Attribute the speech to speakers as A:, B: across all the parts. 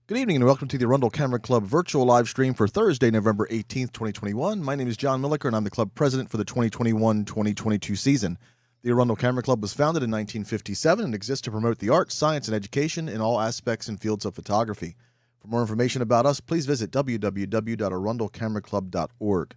A: Good evening and welcome to the Arundel Camera Club virtual live stream for Thursday, November 18th, 2021. My name is John Milliker and I'm the club president for the 2021-2022 season. The Arundel Camera Club was founded in 1957 and exists to promote the arts, science, and education in all aspects and fields of photography. For more information about us, please visit www.arundelcameraclub.org.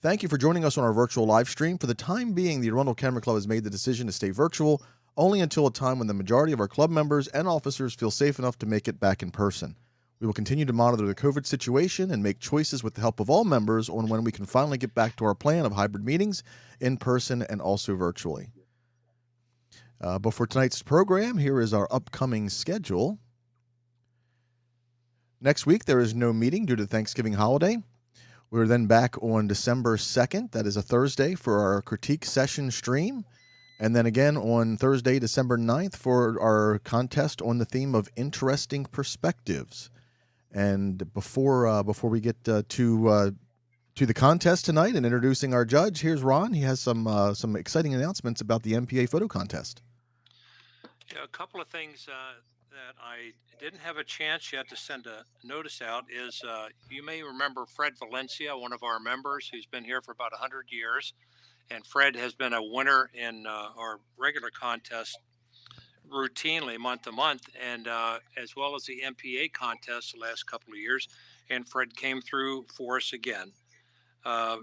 A: Thank you for joining us on our virtual live stream. For the time being, the Arundel Camera Club has made the decision to stay virtual only until a time when the majority of our club members and officers feel safe enough to make it back in person. We will continue to monitor the COVID situation and make choices with the help of all members on when we can finally get back to our plan of hybrid meetings in person and also virtually. Before tonight's program, here is our upcoming schedule. Next week, there is no meeting due to the Thanksgiving holiday. We're then back on December 2nd. That is a Thursday for our critique session stream. And then again on Thursday, December 9th for our contest on the theme of interesting perspectives. And before we get to the contest tonight and introducing our judge, here's Ron. He has some exciting announcements about the MPA photo contest.
B: Yeah, a couple of things that I didn't have a chance yet to send a notice out is you may remember Fred Valencia, one of our members who's been here for about 100 years. And Fred has been a winner in our regular contest routinely month to month, and as well as the MPA contest the last couple of years. And Fred came through for us again.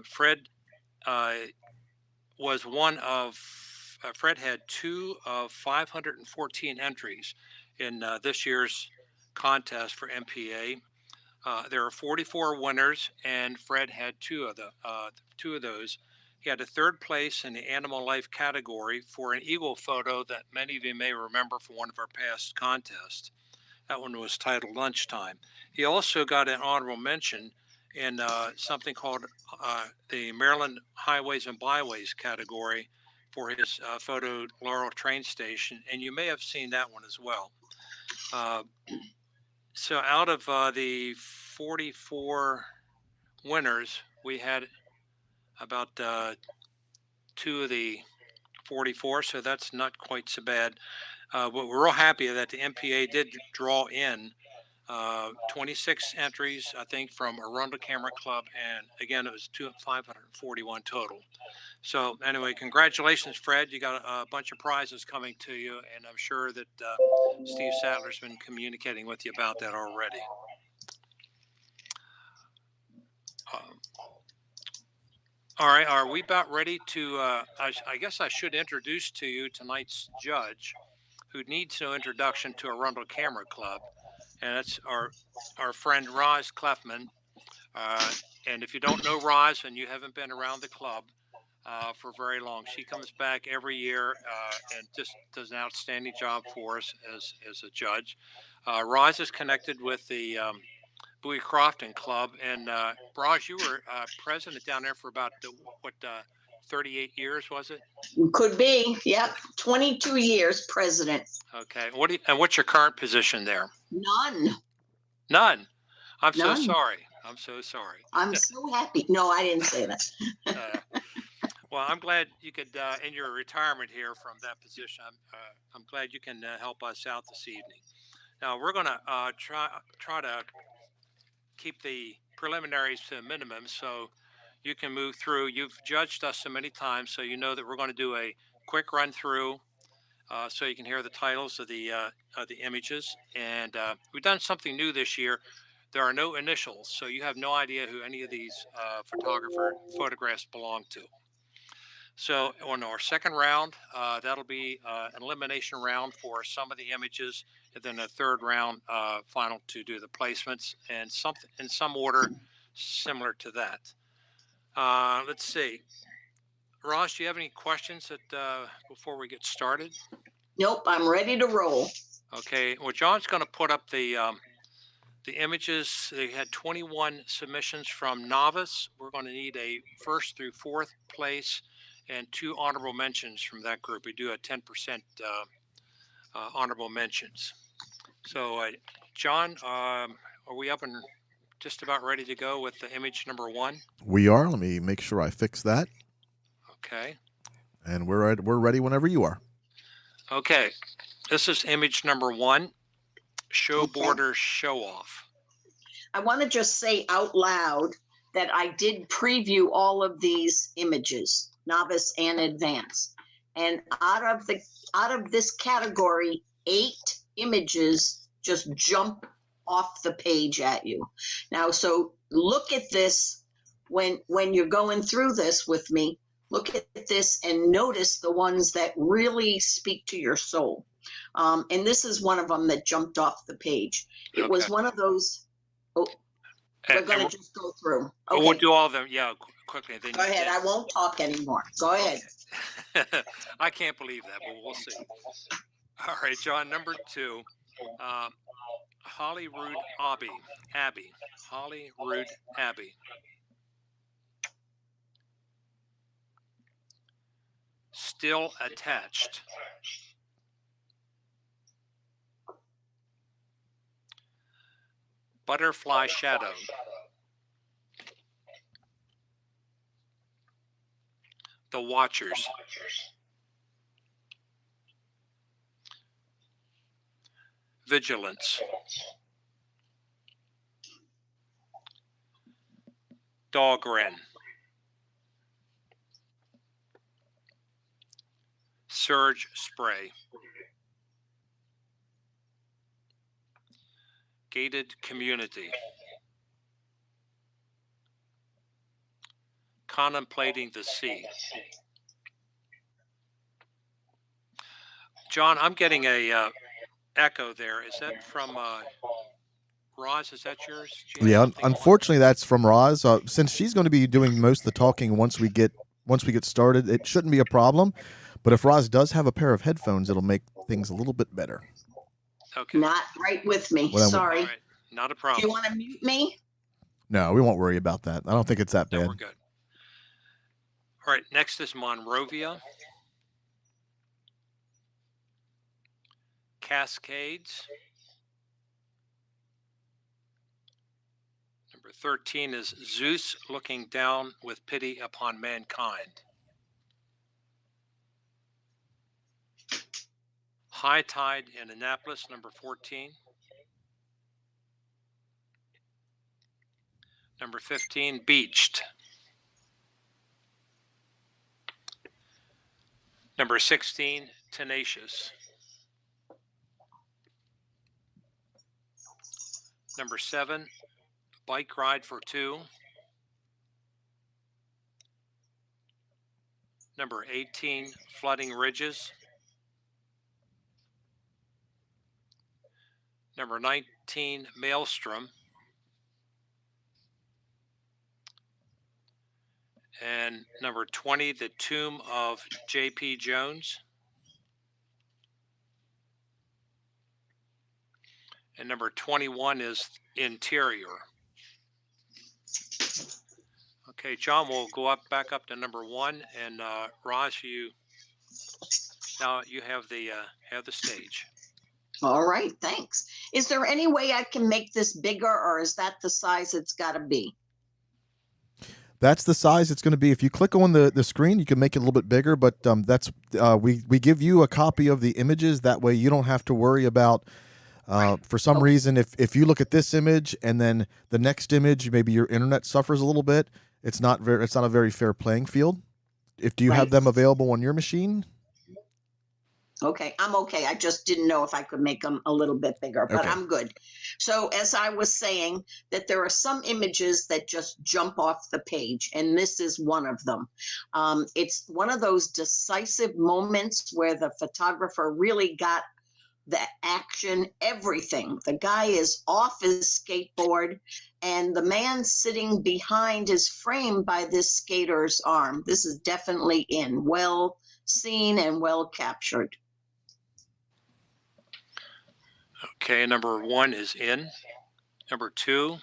B: Fred was one of, Fred had 2 of 514 entries in this year's contest for MPA. There are 44 winners, and Fred had 2 of those. He had a 3rd place in the animal life category for an eagle photo that many of you may remember from one of our past contests. That one was titled Lunchtime. He also got an honorable mention in something called the Maryland Highways and Byways category for his photo Laurel train station, and you may have seen that one as well. So out of the 44 winners, we had about 2 of the 44, so that's not quite so bad. But we're real happy that the MPA did draw in 26 entries, I think, from Arundel Camera Club, and again, it was 541 total. So anyway, congratulations, Fred. You got a bunch of prizes coming to you, and I'm sure that Steve Sattler's been communicating with you about that already. All right, are we about ready to, I guess I should introduce to you tonight's judge, who needs no introduction to Arundel Camera Club, and that's our friend Roz Clefman. And if you don't know Roz and you haven't been around the club for very long, she comes back every year and just does an outstanding job for us as a judge. Roz is connected with the Bowie Crofton Club, and Raj, you were president down there for about 38 years, was it?
C: Could be, yep. 22 years president.
B: Okay. What's your current position there?
C: None.
B: I'm so sorry. I'm so sorry.
C: I'm so happy. No, I didn't say that.
B: Well, I'm glad you could, in your retirement here from that position, I'm glad you can help us out this evening. Now, we're going to try to keep the preliminaries to a minimum so you can move through. You've judged us so many times, so you know that we're going to do a quick run through so you can hear the titles of the images. And we've done something new this year. There are no initials, so you have no idea who any of these photographs belong to. So on our second round, that'll be an elimination round for some of the images, and then a third round final to do the placements, and something in some order similar to that. Let's see. Ross, do you have any questions before we get started?
C: Nope, I'm ready to roll.
B: Okay. Well, John's going to put up the images. They had 21 submissions from novice. We're going to need a 1st through 4th place and 2 honorable mentions from that group. We do a 10% honorable mentions. So, John, are we up and just about ready to go with the image number 1?
A: We are. Let me make sure I fix that.
B: Okay.
A: And we're ready whenever you are.
B: Okay. This is image number 1. Show
C: Okay.
B: border show off.
C: I want to just say out loud that I did preview all of these images, novice and advanced. And out of this category, 8 images just jump off the page at you. Now, so look at this when you're going through this with me. Look at this and notice the ones that really speak to your soul. And this is one of them that jumped off the page. It was one of those. Oh, we're going to just go through. Okay.
B: We'll do all of them. Yeah, quickly. Then
C: Go ahead. I won't talk anymore. Go ahead.
B: Okay. I can't believe that, but we'll see. All right, John. Number 2, Holyrood Abbey. Holyrood Abbey. Still attached. Butterfly shadow. The Watchers. Vigilance. Dahlgren. Surge spray. Gated community. Contemplating the sea. John, I'm getting a echo there. Is that from Roz? Is that yours?
A: Yeah, unfortunately, that's from Roz. Since she's going to be doing most of the talking once we get started, it shouldn't be a problem. But if Roz does have a pair of headphones, it'll make things a little bit better.
B: Okay.
C: Not right with me.
A: Well,
C: Sorry.
B: All right. Not a problem.
C: Do you want to mute me?
A: No, we won't worry about that. I don't think it's that bad.
B: No, we're good. All right. Next is Monrovia. Cascades. Number 13 is Zeus looking down with pity upon mankind. High Tide in Annapolis, number 14. Number 15, Beached. Number 16, Tenacious. Number 7, Bike Ride for 2. Number 18, Flooding Ridges. Number 19, Maelstrom. And number 20, The Tomb of J.P. Jones. And number 21 is Interior. Okay, John, we'll go back up to number 1, and Roz, now you have the stage.
C: All right, thanks. Is there any way I can make this bigger, or is that the size it's got to be?
A: That's the size it's going to be. If you click on the screen, you can make it a little bit bigger, but that's we give you a copy of the images. That way you don't have to worry about for some reason if you look at this image and then the next image, maybe your internet suffers a little bit. It's not a very fair playing field. Do you have them available on your machine?
C: Okay, I'm okay. I just didn't know if I could make them a little bit bigger, but
A: Okay.
C: I'm good. So as I was saying, that there are some images that just jump off the page, and this is one of them. It's one of those decisive moments where the photographer really got the action, everything. The guy is off his skateboard, and the man sitting behind is framed by this skater's arm. This is definitely well seen and well captured.
B: Okay, number 1 is in. Number 2.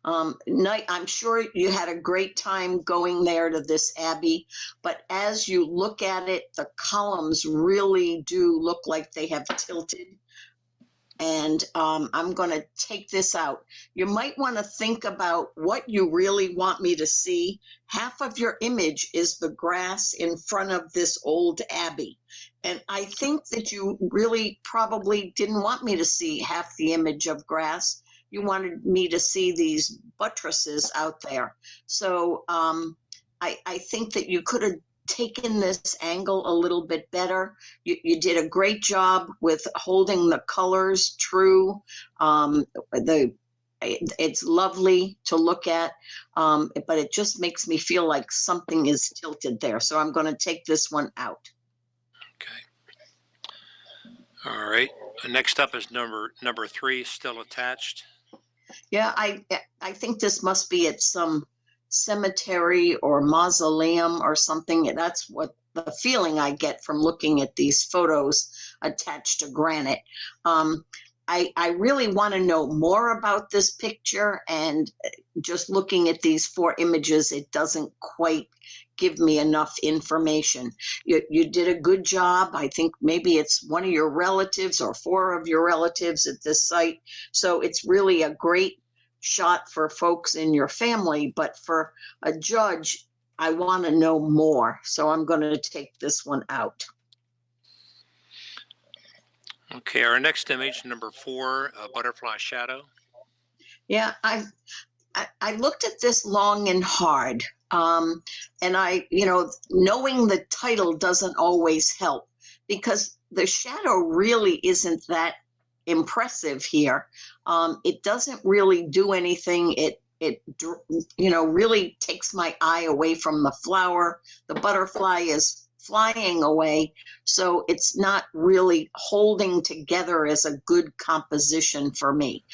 C: I'm sure you had a great time going there to this abbey, but as you look at it, the columns really do look like they have tilted. and I'm going to take this out. You might want to think about what you really want me to see. Half of your image is the grass in front of this old abbey. And I think that you really probably didn't want me to see half the image of grass. You wanted me to see these buttresses out there. So I think that you could have taken this angle a little bit better. You did a great job with holding the colors true. It's lovely to look at, but it just makes me feel like something is tilted there. So I'm going to take this one out.
B: Okay. All right. Next up is number 3, still attached.
C: Yeah, I think this must be at some cemetery or mausoleum or something. That's what the feeling I get from looking at these photos attached to granite. I really want to know more about this picture, and just looking at these 4 images, it doesn't quite give me enough information. You did a good job. I think maybe it's one of your relatives or 4 of your relatives at this site. So it's really a great shot for folks in your family, but for a judge, I want to know more. So I'm going to take this one out.
B: Okay, our next image, number 4, butterfly shadow.
C: Yeah, I looked at this long and hard. And knowing the title doesn't always help, because the shadow really isn't that impressive here. It doesn't really do anything. It really takes my eye away from the flower. The butterfly is flying away, so it's not really holding together as a good composition for me.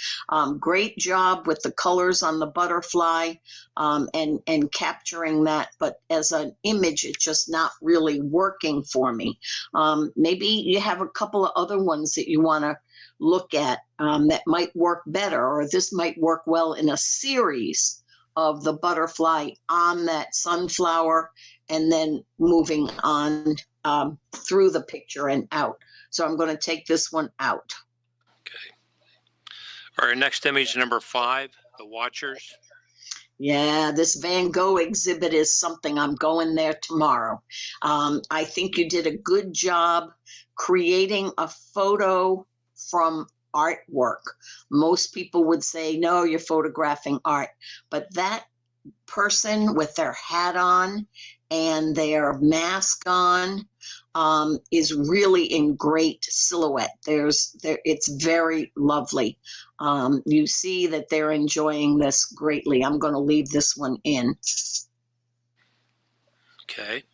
C: Great job with the colors on the butterfly, and capturing that, but as an image, it's just not really working for me. Maybe you have a couple of other ones that you want to look at that might work better, or this might work well in a series of the butterfly on that sunflower and then moving on through the picture and out. So I'm going to take this one out.
B: Okay. All right, next image, number 5, the Watchers.
C: Yeah, this Van Gogh exhibit is something. I'm going there tomorrow. I think you did a good job creating a photo from artwork. Most people would say, no, you're photographing art. But that person with their hat on and their mask on is really in great silhouette. It's very lovely. You see that they're enjoying this greatly. I'm going to leave this one in.
B: Okay.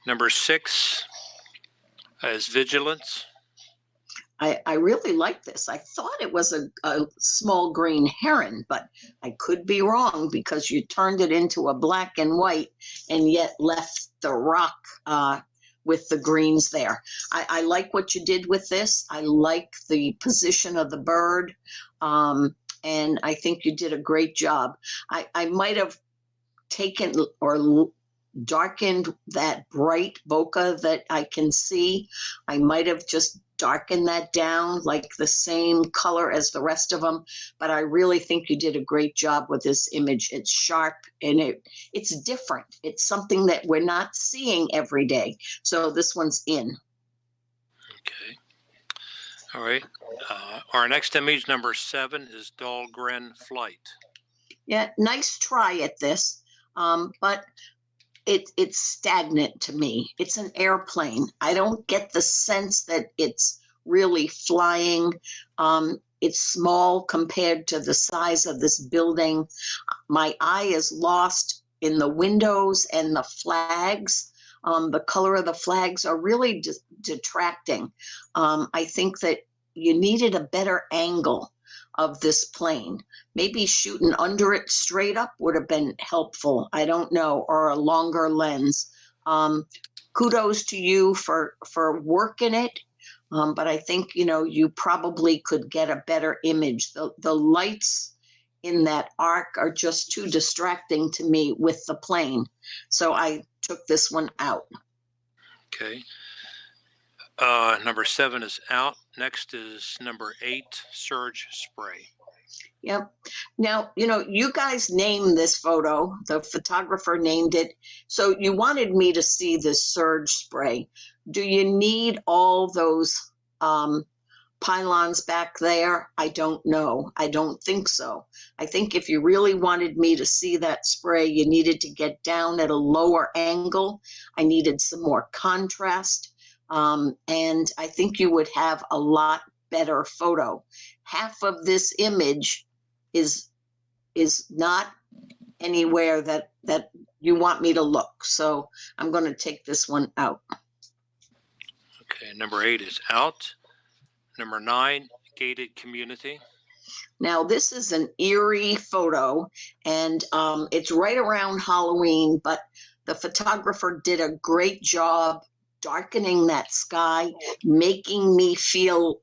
B: Number 6 is Vigilance.
C: I really like this. I thought it was a small green heron, but I could be wrong, because you turned it into a black and white and yet left the rock with the greens there. I like what you did with this. I like the position of the bird, and I think you did a great job. I might have taken or darkened that bright bokeh that I can see. I might have just darkened that down like the same color as the rest of them, but I really think you did a great job with this image. It's sharp and it's different. It's something that we're not seeing every day. So this one's in.
B: Okay. All right. Our next image, number 7, is Dahlgren Flight.
C: Yeah, nice try at this, but it's stagnant to me. It's an airplane. I don't get the sense that it's really flying. It's small compared to the size of this building. My eye is lost in the windows and the flags. The color of the flags are really detracting. I think that you needed a better angle of this plane. Maybe shooting under it straight up would have been helpful. I don't know, or a longer lens. Kudos to you for working it. But I think, you probably could get a better image. The lights in that arc are just too distracting to me with the plane. So I took this one out.
B: Okay. Number 7 is out. Next is number 8, surge spray.
C: Yep. Now, you guys named this photo. The photographer named it. So you wanted me to see this surge spray. Do you need all those pylons back there? I don't know. I don't think so. I think if you really wanted me to see that spray, you needed to get down at a lower angle. I needed some more contrast. And I think you would have a lot better photo. Half of this image is not anywhere that you want me to look. So I'm going to take this one out.
B: Okay, number 8 is out. Number 9, gated community.
C: Now this is an eerie photo, and it's right around Halloween, but the photographer did a great job darkening that sky, making me feel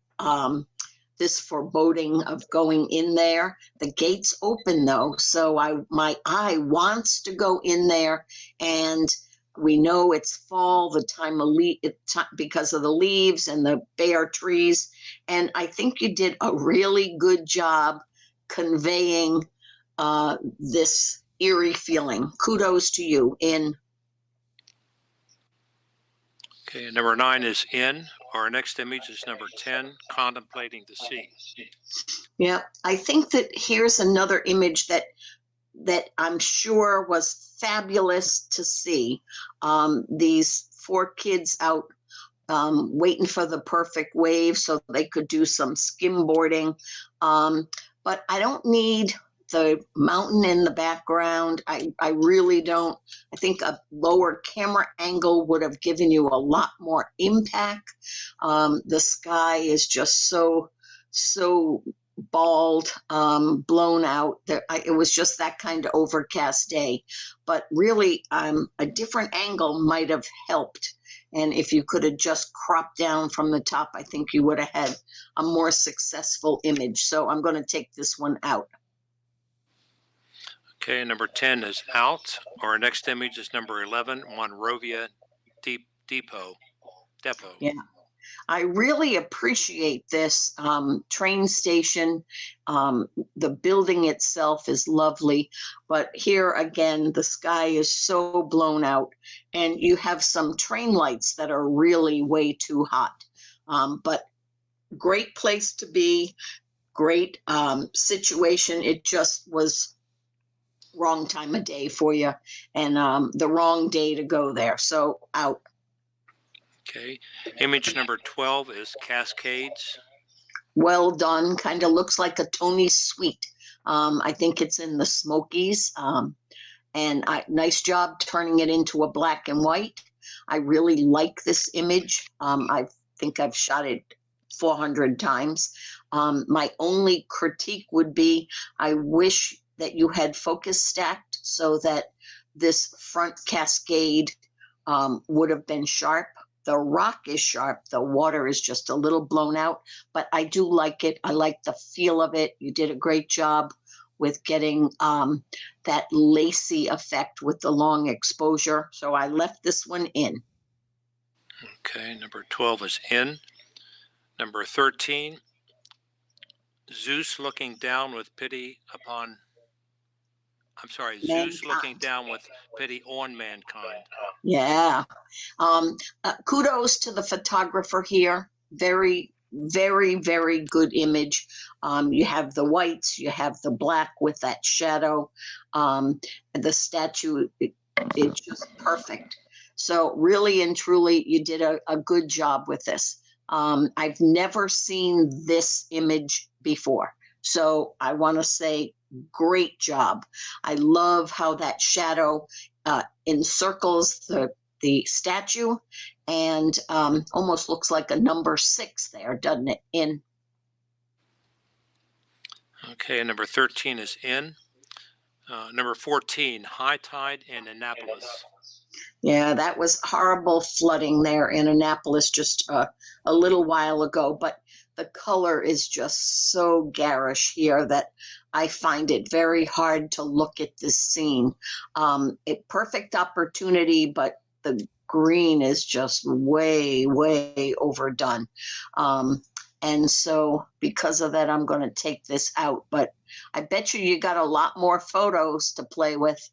C: this foreboding of going in there. The gate's open though, so my eye wants to go in there, and we know it's fall, the time of because of the leaves and the bare trees, and I think you did a really good job conveying this eerie feeling. Kudos to you.
B: Okay, number 9 is in. Our next image is number 10, contemplating the sea.
C: Yeah, I think that here's another image that I'm sure was fabulous to see. These 4 kids out waiting for the perfect wave so they could do some skimboarding. But I don't need the mountain in the background. I really don't. I think a lower camera angle would have given you a lot more impact. The sky is just so bald, blown out. It was just that kind of overcast day. But really, a different angle might have helped. And if you could have just cropped down from the top, I think you would have had a more successful image. So I'm going to take this one out.
B: Okay, number 10 is out. Our next image is number 11, Monrovia Depot.
C: Yeah. I really appreciate this train station. The building itself is lovely, but here again, the sky is so blown out, and you have some train lights that are really way too hot. But great place to be, great situation. It just was wrong time of day for you, and the wrong day to go there. So out.
B: Okay, image number 12 is Cascades.
C: Well done. Kind of looks like a Tony Sweet. I think it's in the Smokies. And nice job turning it into a black and white. I really like this image. I think I've shot it 400 times. My only critique would be I wish that you had focus stacked so that this front cascade would have been sharp. The rock is sharp. The water is just a little blown out, but I do like it. I like the feel of it. You did a great job with getting that lacy effect with the long exposure. So I left this one in.
B: Okay, number 12 is in. Number 13, Zeus looking down with pity upon, Zeus looking down with pity on mankind.
C: Yeah. Kudos to the photographer here. Very, very, very good image. You have the whites, you have the black with that shadow. The statue, it's just perfect. So really and truly, you did a good job with this. I've never seen this image before. So I want to say great job. I love how that shadow encircles the statue, and almost looks like a number 6 there, doesn't it? In.
B: Okay, number 13 is in. Number 14, high tide in Annapolis.
C: Yeah, that was horrible flooding there in Annapolis just a little while ago, but the color is just so garish here that I find it very hard to look at this scene. Perfect opportunity, but green is just way, way overdone. And so because of that, I'm going to take this out. But I bet you got a lot more photos to play with.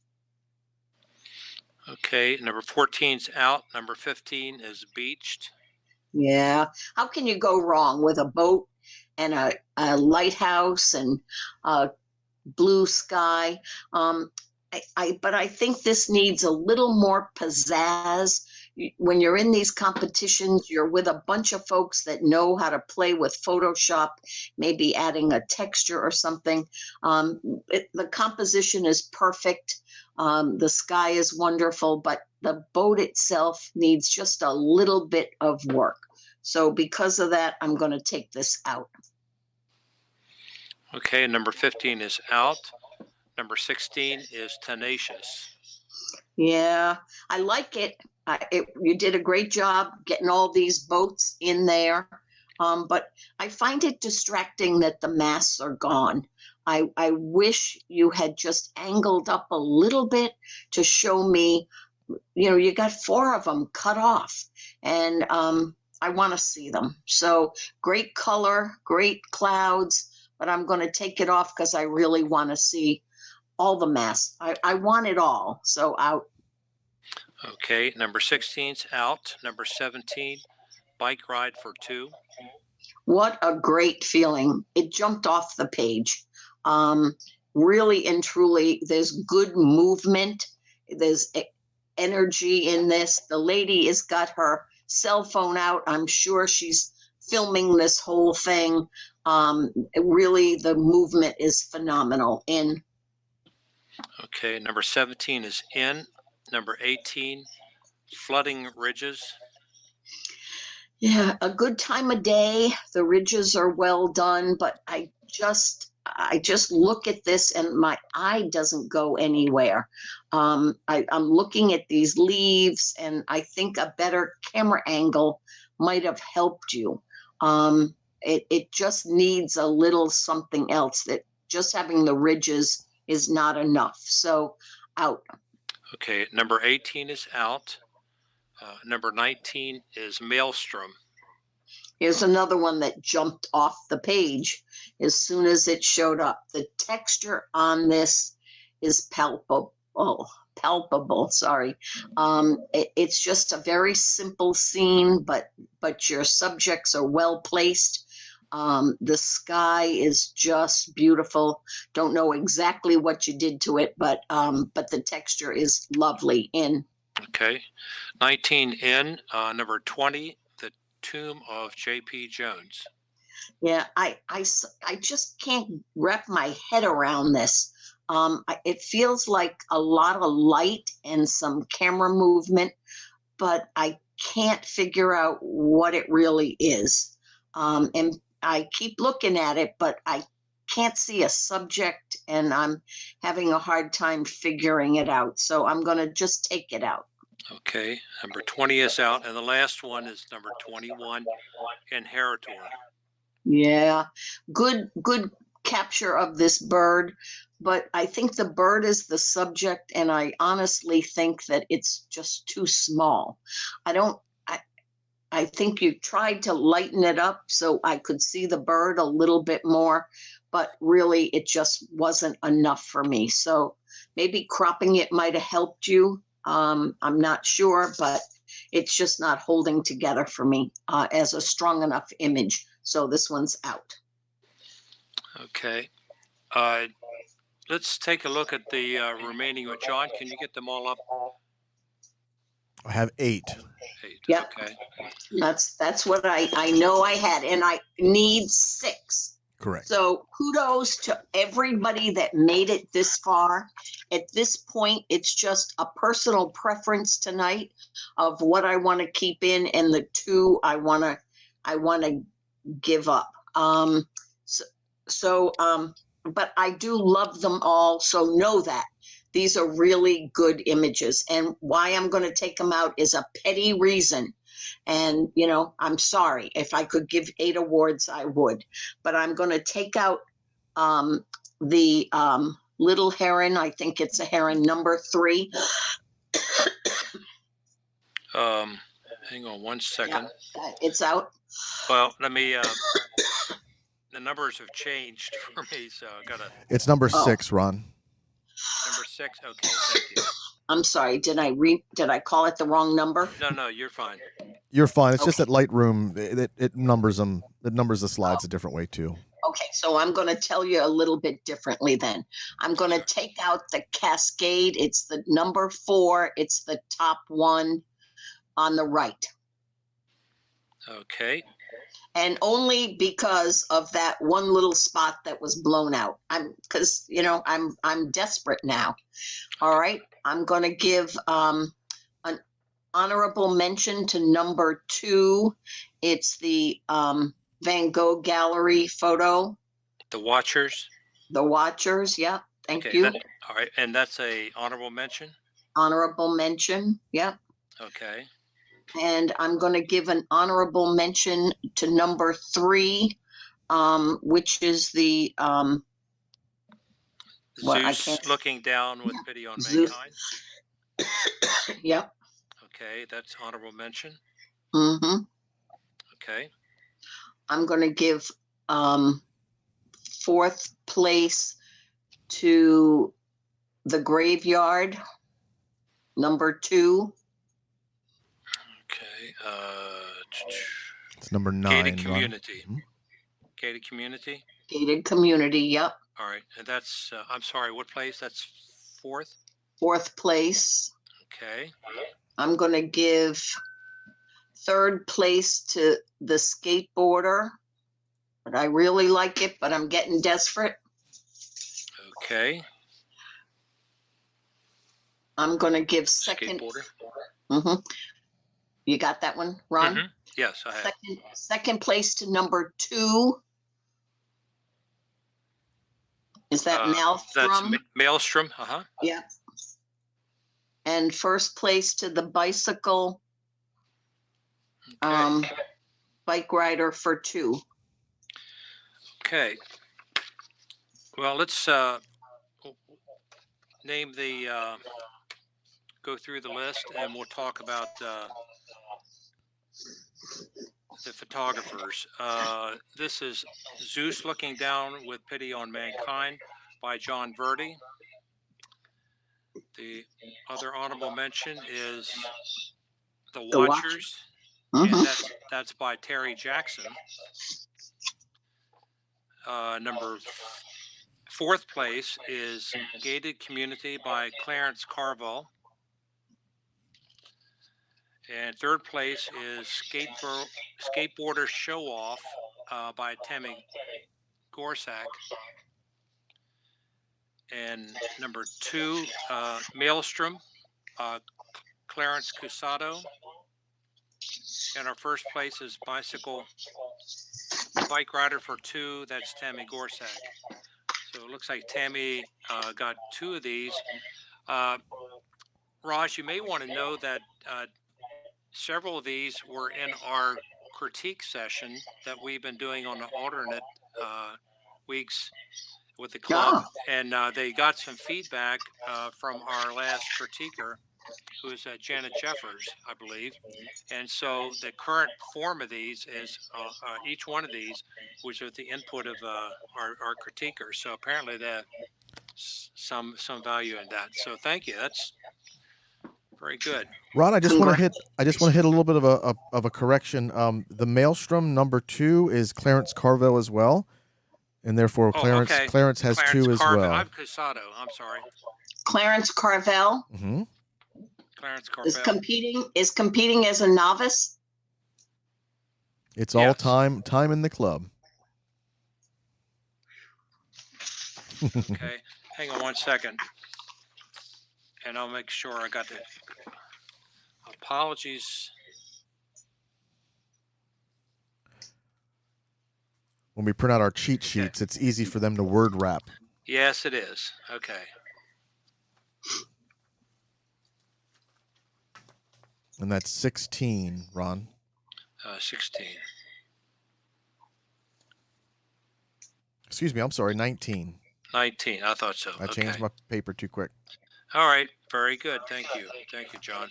B: Okay, number 14's out. Number 15 is beached.
C: Yeah. How can you go wrong with a boat and a lighthouse and blue sky? But I think this needs a little more pizzazz. When you're in these competitions, you're with a bunch of folks that know how to play with Photoshop, maybe adding a texture or something. The composition is perfect. The sky is wonderful, but the boat itself needs just a little bit of work. So because of that, I'm going to take this out.
B: Okay, number 15 is out. Number 16 is tenacious.
C: Yeah, I like it. You did a great job getting all these boats in there. But I find it distracting that the masts are gone. I wish you had just angled up a little bit to show me, you got 4 of them cut off, and I want to see them. So great color, great clouds, but I'm going to take it off because I really want to see all the masts. I want it all. So out.
B: Okay, number 16's out. Number 17, bike ride for 2.
C: What a great feeling. It jumped off the page. Really and truly, there's good movement. There's energy in this. The lady has got her cell phone out. I'm sure she's filming this whole thing. Really, the movement is phenomenal.
B: Okay, number 17 is in. Number 18, flooding ridges.
C: Yeah, a good time of day. The ridges are well done, but I just look at this and my eye doesn't go anywhere. I'm looking at these leaves, and I think a better camera angle might have helped you. It just needs a little something else. That just having the ridges is not enough. So out.
B: Okay, number 18 is out. Number 19 is maelstrom.
C: Here's another one that jumped off the page as soon as it showed up. The texture on this is palpable. Sorry. It's just a very simple scene, but your subjects are well placed. The sky is just beautiful. Don't know exactly what you did to it, but the texture is lovely.
B: Okay, 19 in. Number 20, the tomb of J.P. Jones.
C: Yeah, I just can't wrap my head around this. It feels like a lot of light and some camera movement, but I can't figure out what it really is. And I keep looking at it, but I can't see a subject, and I'm having a hard time figuring it out. So I'm going to just take it out.
B: Okay, number 20 is out, and the last one is number 21, Inheritor.
C: Yeah, good capture of this bird, but I think the bird is the subject, and I honestly think that it's just too small. I think you tried to lighten it up so I could see the bird a little bit more, but really it just wasn't enough for me. So maybe cropping it might have helped you. I'm not sure, but it's just not holding together for me as a strong enough image. So this one's out.
B: Okay. Let's take a look at the remaining. John, can you get them all up?
A: I have 8.
B: 8.
C: Yep.
B: Okay.
C: That's what I know I had, and I need 6.
A: Correct.
C: So kudos to everybody that made it this far. At this point, it's just a personal preference tonight of what I want to keep in, and the 2 I want to give up. But I do love them all. So know that these are really good images, and why I'm going to take them out is a petty reason. And, I'm sorry. If I could give 8 awards, I would. But I'm going to take out the little heron. I think it's a heron number 3.
B: Hang on one second.
C: It's out.
B: Well, let me. The numbers have changed for me, so I gotta.
A: It's number 6, Ron.
B: Number 6. Okay, thank you.
C: I'm sorry. Did I call it the wrong number?
B: No, you're fine.
A: You're fine. It's just that Lightroom it numbers them. It numbers the slides a different way too.
C: Okay, so I'm going to tell you a little bit differently then. I'm going to take out the cascade. It's the number 4. It's the top one on the right.
B: Okay.
C: And only because of that one little spot that was blown out. I'm desperate now. All right. I'm going to give an honorable mention to number 2. It's the Van Gogh gallery photo.
B: The Watchers.
C: The Watchers. Yeah. Thank you.
B: All right. And that's a honorable mention?
C: Honorable mention. Yeah.
B: Okay.
C: And I'm going to give an honorable mention to number 3, which is the
B: Zeus looking down with pity on mankind.
C: Yep.
B: Okay, that's honorable mention.
C: Mm-hmm.
B: Okay.
C: I'm going to give 4th place to the Graveyard, number 2.
B: Okay.
A: It's number 9.
B: Gated Community.
A: Ron.
B: Gated Community.
C: Gated Community. Yep.
B: All right, and that's I'm sorry, what place? That's 4th.
C: 4th place.
B: Okay.
C: I'm going to give 3rd place to the Skateboarder. But I really like it, but I'm getting desperate.
B: Okay.
C: I'm going to give 2nd.
B: Skateboarder.
C: Mm-hmm. You got that one, Ron?
B: Mm-hmm. Yes, I have.
C: Second place to number 2. Is that Maelstrom?
B: That's Maelstrom.
C: Yeah. And 1st place to the Bicycle Bike Rider for 2.
B: Okay. Well, let's name the go through the list, and we'll talk about the photographers. This is Zeus Looking Down with Pity on Mankind by John Verdi. The other honorable mention is The Watchers, and that's by Terry Jackson. Number 4th place is Gated Community by Clarence Carville. And 3rd place is Skateboarder Show Off by Tammy Gorsak. And number 2, Maelstrom, Clarence Cusado. And our 1st place is Bike Rider for 2. That's Tammy Gorsak. So it looks like Tammy got 2 of these. Raj, you may want to know that several of these were in our critique session that we've been doing on the alternate weeks with the club. And they got some feedback from our last critiquer, who is Janet Jeffers, I believe. And so the current form of these is each one of these was with the input of our critiquer. So apparently there's some value in that. So thank you. That's very good.
A: Ron, I just want to hit a little bit of a correction. The Maelstrom number 2 is Clarence Carville as well, and therefore Clarence has 2 as well.
B: I'm Casado. I'm sorry.
C: Clarence Carville.
A: Mm-hmm.
B: Clarence Carville
C: is competing as a novice.
A: It's all time in the club.
B: Okay, hang on one second. And I'll make sure I got the apologies.
A: When we print out our cheat sheets, it's easy for them to word wrap.
B: Yes, it is. Okay.
A: And that's 16, Ron.
B: 16.
A: Excuse me, I'm sorry, 19.
B: 19, I thought so.
A: I changed my paper too quick.
B: All right, very good. Thank you. Thank you, John.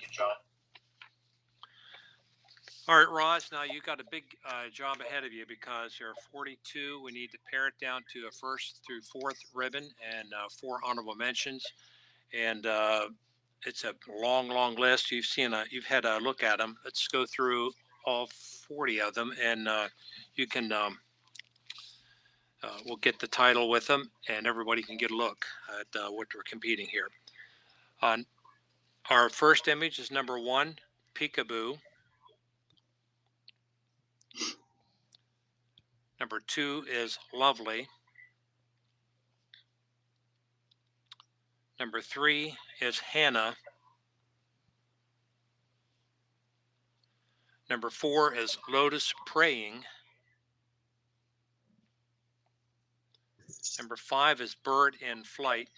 B: All right, Ross, now you got a big job ahead of you because there are 42. We need to pare it down to a first through fourth ribbon and four honorable mentions. And it's a long, long list. You've had a look at them. Let's go through all 40 of them, and you can, we'll get the title with them, and everybody can get a look at what we're competing here. Our first image is number 1, Peekaboo. Number 2 is Lovely. Number 3 is Hannah. Number 4 is Lotus Praying. Number 5 is Bird in Flight.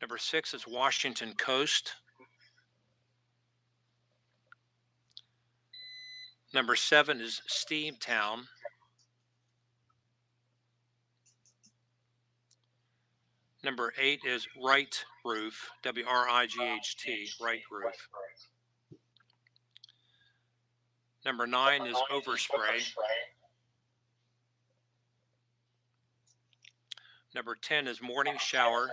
B: Number 6 is Washington Coast. Number 7 is Steamtown. Number 8 is Right Roof, W-R-I-G-H-T, Right Roof. Number 9 is Overspray. Number 10 is Morning Shower.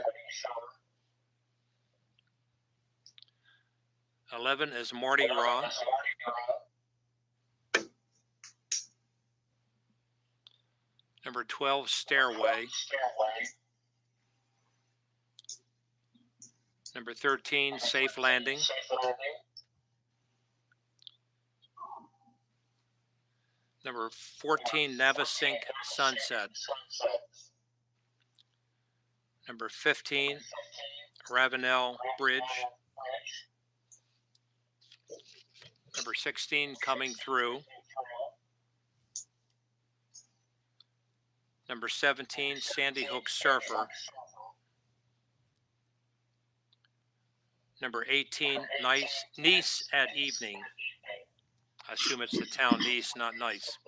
B: 11 is Mardi Gras. Number 12, Stairway. Number 13, Safe Landing. Number 14, Navasink Sunset. Number 15, Ravenel Bridge. Number 16, Coming Through. Number 17, Sandy Hook Surfer. Number 18, Nice at Evening. I assume it's the town Nice, not Nice.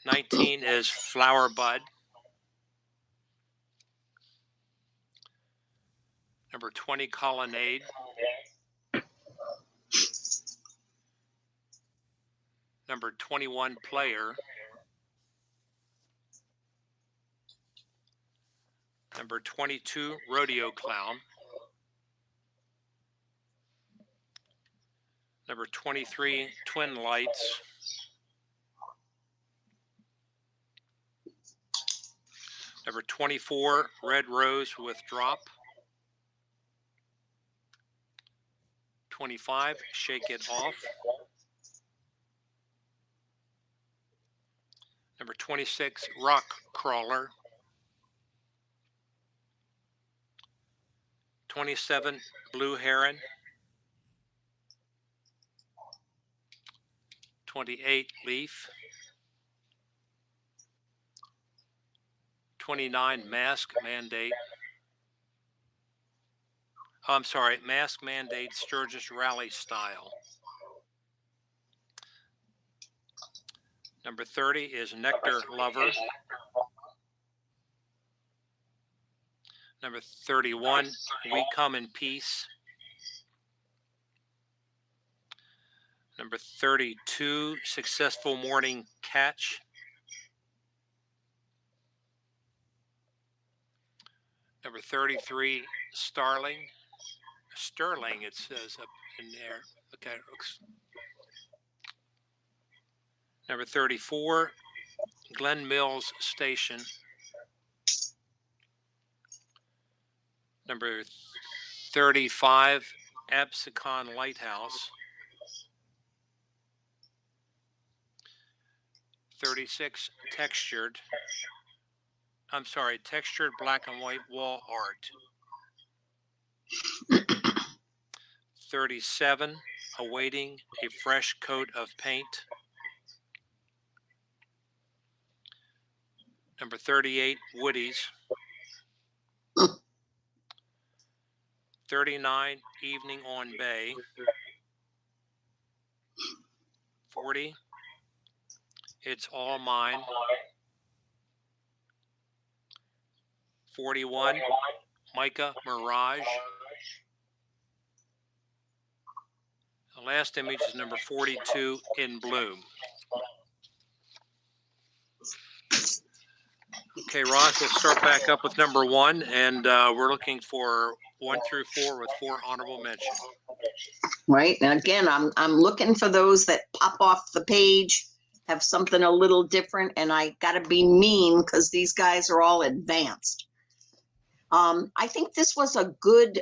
B: 19 is Flower Bud. Number 20, Colonnade. Number 21, Player. Number 22, Rodeo Clown. Number 23, Twin Lights. Number 24, Red Rose with Drop. 25, Shake It Off. Number 26, Rock Crawler. 27, Blue Heron. 28, Leaf. 29, Mask Mandate. I'm sorry, Mask Mandate Sturgis Rally Style. Number 30 is Nectar Lover. Number 31, We Come in Peace. Number 32, Successful Morning Catch. Number 33, Sterling, it says up in there. Okay. Number 34, Glen Mills Station. Number 35, Absecon Lighthouse. 36, Textured black and white wall art. 37, Awaiting a Fresh Coat of Paint. Number 38, Woody's. 39, Evening on Bay. 40, It's All Mine. 41, Micah Mirage. The last image is number 42, in bloom. Okay, Ross, we'll start back up with number 1, and we're looking for 1 through 4 with 4 honorable mention.
C: Right. And again, I'm looking for those that pop off the page, have something a little different, and I got to be mean because these guys are all advanced. I think this was a good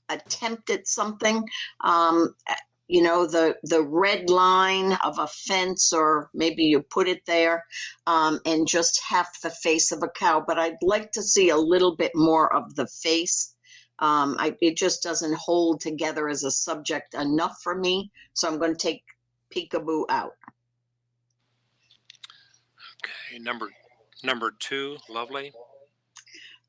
C: attempt at something. You know, the red line of a fence, or maybe you put it there, and just half the face of a cow. But I'd like to see a little bit more of the face. It just doesn't hold together as a subject enough for me. So I'm going to take peekaboo out.
B: Okay, number 2, lovely.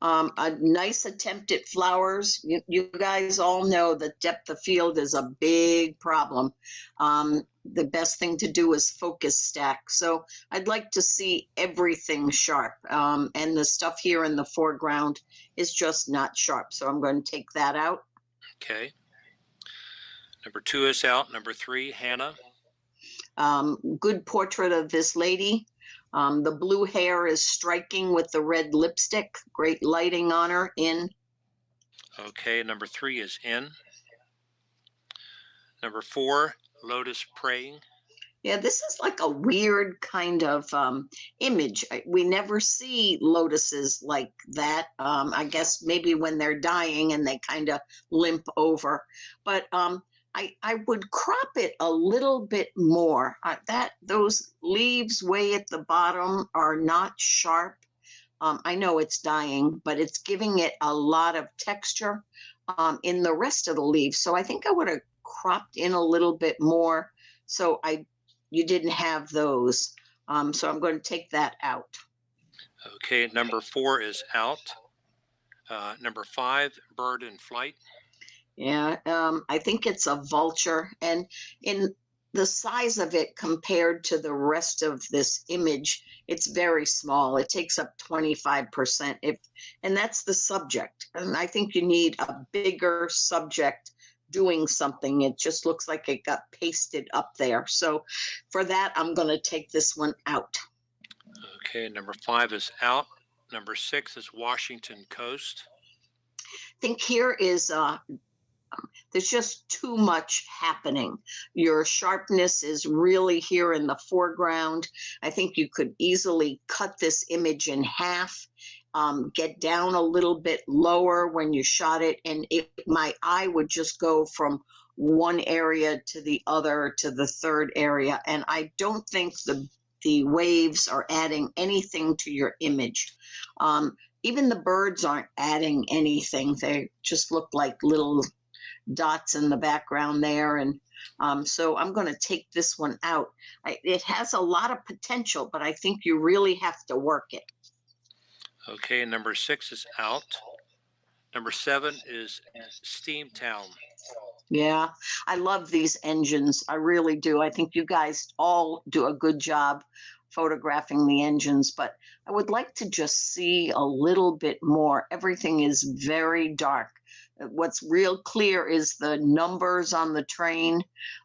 C: A nice attempt at flowers. You guys all know that depth of field is a big problem. The best thing to do is focus stack. So I'd like to see everything sharp. And the stuff here in the foreground is just not sharp. So I'm going to take that out.
B: Okay. Number 2 is out. Number 3, Hannah.
C: Good portrait of this lady. The blue hair is striking with the red lipstick. Great lighting on her. In.
B: Okay, number 3 is in. Number 4, Lotus praying.
C: Yeah, this is like a weird kind of image. We never see lotuses like that. I guess maybe when they're dying and they kind of limp over. But I would crop it a little bit more. Those leaves way at the bottom are not sharp. I know it's dying, but it's giving it a lot of texture in the rest of the leaves. So I think I would have cropped in a little bit more. So you didn't have those. So I'm going to take that out.
B: Okay, number 4 is out. Number 5, bird in flight.
C: Yeah, I think it's a vulture, and in the size of it compared to the rest of this image, it's very small. It takes up 25%. And that's the subject. And I think you need a bigger subject doing something. It just looks like it got pasted up there. So for that, I'm going to take this one out.
B: Okay, number 5 is out. Number 6 is Washington Coast.
C: I think here is there's just too much happening. Your sharpness is really here in the foreground. I think you could easily cut this image in half, get down a little bit lower when you shot it, and my eye would just go from one area to the other to the third area. And I don't think the waves are adding anything to your image. Even the birds aren't adding anything. They just look like little dots in the background there. And so I'm going to take this one out. It has a lot of potential, but I think you really have to work it.
B: Okay, number 6 is out. Number 7 is Steamtown.
C: Yeah, I love these engines. I really do. I think you guys all do a good job photographing the engines, but I would like to just see a little bit more. Everything is very dark. What's real clear is the numbers on the train,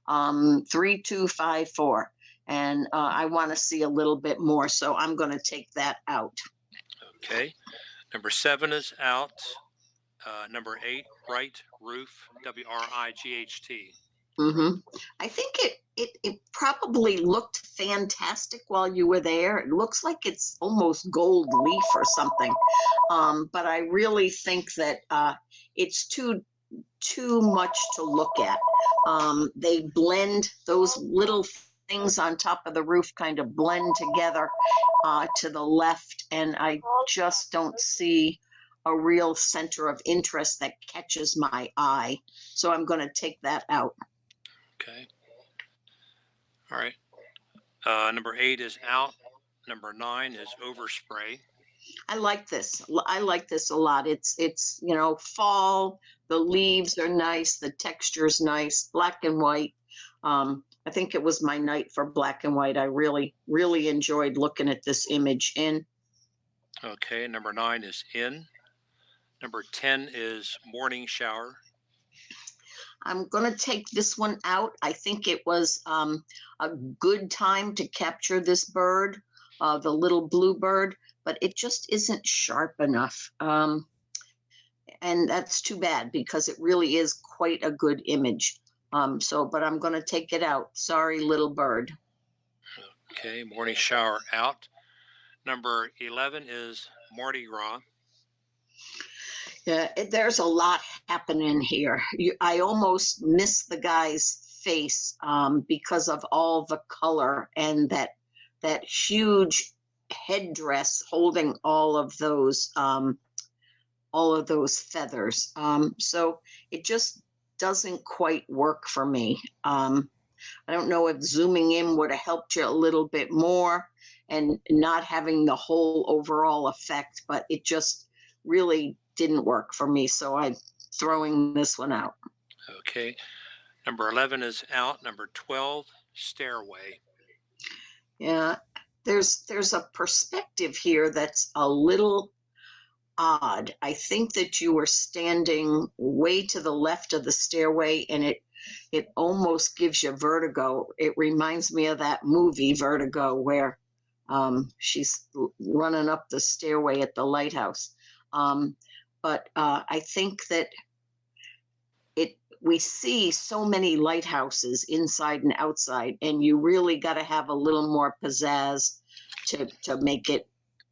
C: 3254. And I want to see a little bit more, so I'm going to take that out.
B: Okay, number 7 is out. Number 8, Right Roof, WRIGHT.
C: I think it probably looked fantastic while you were there. It looks like it's almost gold leaf or something, but I really think that it's too much to look at. They blend, those little things on top of the roof kind of blend together to the left, and I just don't see a real center of interest that catches my eye. So I'm going to take that out.
B: Okay. All right. Number 8 is out. Number 9 is Overspray.
C: I like this. I like this a lot. It's fall. The leaves are nice. The texture's nice. Black and white. I think it was my night for black and white. I really, really enjoyed looking at this image. In.
B: Okay. Number 9 is in. Number 10 is Morning Shower.
C: I'm going to take this one out. I think it was a good time to capture this bird, the little bluebird, but it just isn't sharp enough. And that's too bad because it really is quite a good image. But I'm going to take it out. Sorry, little bird.
B: Okay, morning shower out. Number 11 is Mardi Gras.
C: Yeah, there's a lot happening here. I almost miss the guy's face because of all the color and that huge headdress holding all of those feathers. So it just doesn't quite work for me. I don't know if zooming in would have helped you a little bit more and not having the whole overall effect, but it just really didn't work for me. So I'm throwing this one out.
B: Okay, number 11 is out. Number 12, Stairway.
C: Yeah, there's a perspective here that's a little odd. I think that you were standing way to the left of the stairway and it almost gives you vertigo. It reminds me of that movie Vertigo where she's running up the stairway at the lighthouse. But I think that we see so many lighthouses inside and outside, and you really got to have a little more pizzazz to make it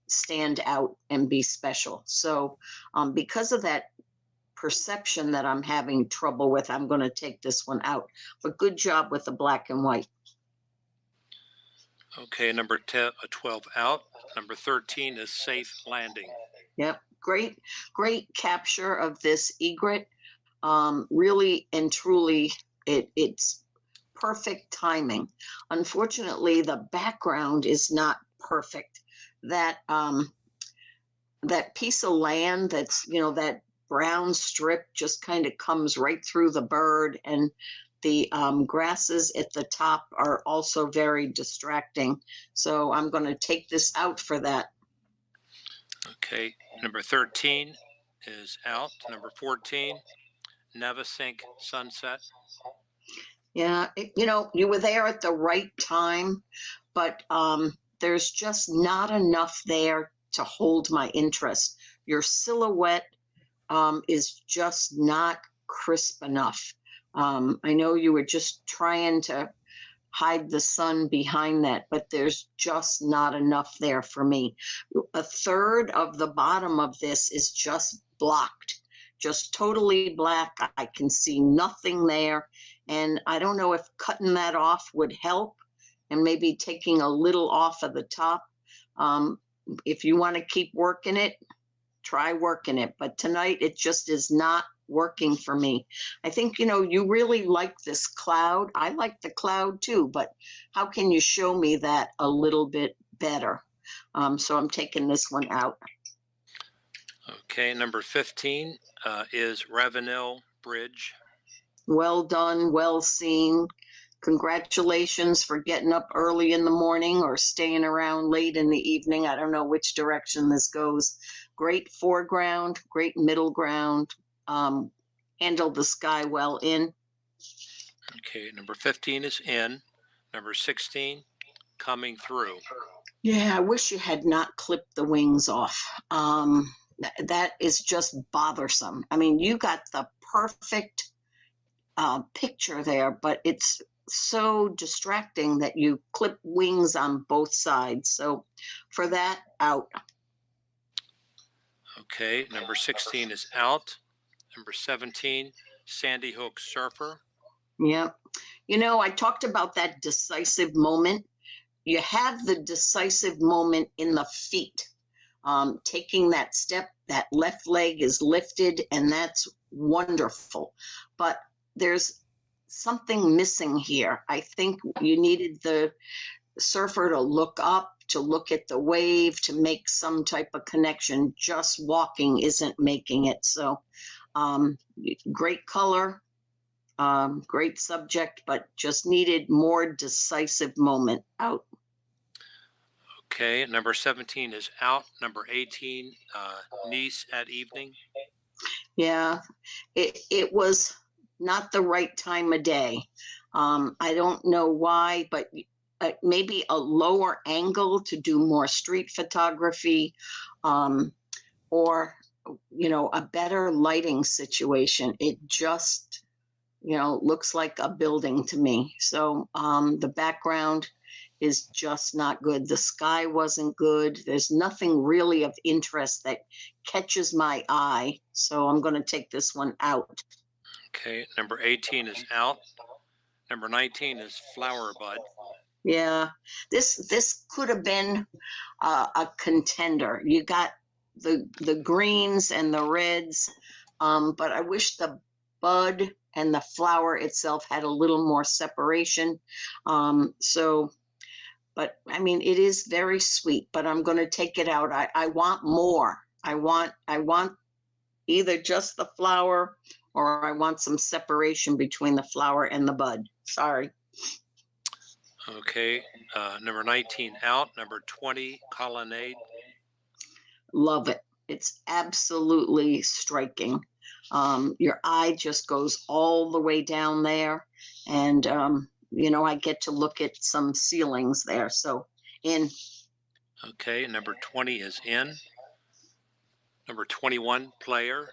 C: stand out and be special. So because of that perception that I'm having trouble with, I'm going to take this one out. But good job with the black and white.
B: Okay, number 12 out. Number 13 is Safe Landing.
C: Yep, great capture of this egret. Really and truly, it's perfect timing. Unfortunately, the background is not perfect. That that piece of land that's that brown strip just kind of comes right through the bird, and the grasses at the top are also very distracting. So I'm going to take this out for that.
B: Okay, number 13 is out. Number 14, Navasink Sunset.
C: Yeah, you were there at the right time, but there's just not enough there to hold my interest. Your silhouette is just not crisp enough. I know you were just trying to hide the sun behind that, but there's just not enough there for me. A third of the bottom of this is just blocked, just totally black. I can see nothing there. And I don't know if cutting that off would help and maybe taking a little off of the top. If you want to keep working it, try working it. But tonight it just is not working for me. I think, you really like this cloud. I like the cloud too, but how can you show me that a little bit better? So I'm taking this one out.
B: Okay, number 15 is Ravenel Bridge.
C: Well done, well seen. Congratulations for getting up early in the morning or staying around late in the evening. I don't know which direction this goes. Great foreground, great middle ground. Handled the sky well in.
B: Okay, number 15 is in. Number 16, Coming Through.
C: Yeah, I wish you had not clipped the wings off. That is just bothersome. I mean, you got the perfect picture there, but it's so distracting that you clip wings on both sides. So for that, out.
B: Okay, number 16 is out. Number 17, Sandy Hook Surfer.
C: Yeah. I talked about that decisive moment. You have the decisive moment in the feet. Taking that step, that left leg is lifted, and that's wonderful. But there's something missing here. I think you needed the surfer to look up, to look at the wave, to make some type of connection. Just walking isn't making it. So great color, great subject, but just needed more decisive moment. Out.
B: Okay, number 17 is out. Number 18, Nice at Evening.
C: Yeah, it was not the right time of day. I don't know why, but maybe a lower angle to do more street photography, or a better lighting situation. It just looks like a building to me. So the background is just not good. The sky wasn't good. There's nothing really of interest that catches my eye. So I'm going to take this one out.
B: Okay, number 18 is out. Number 19 is flower bud.
C: Yeah, this could have been a contender. You got the greens and the reds, but I wish the bud and the flower itself had a little more separation. But I mean, it is very sweet, but I'm going to take it out. I want more. I want either just the flower, or I want some separation between the flower and the bud. Sorry.
B: Okay, number 19 out. Number 20, colonnade.
C: Love it. It's absolutely striking. Your eye just goes all the way down there, and I get to look at some ceilings there. So in.
B: Okay, number 20 is in. Number 21, player.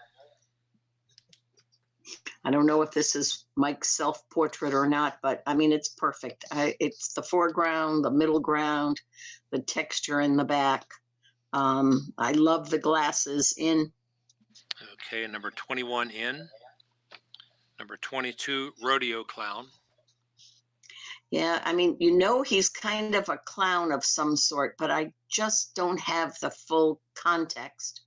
C: I don't know if this is Mike's self-portrait or not, but I mean, it's perfect. It's the foreground, the middle ground, the texture in the back. I love the glasses in.
B: Okay, number 21 in. Number 22, rodeo clown.
C: Yeah, I mean, he's kind of a clown of some sort, but I just don't have the full context.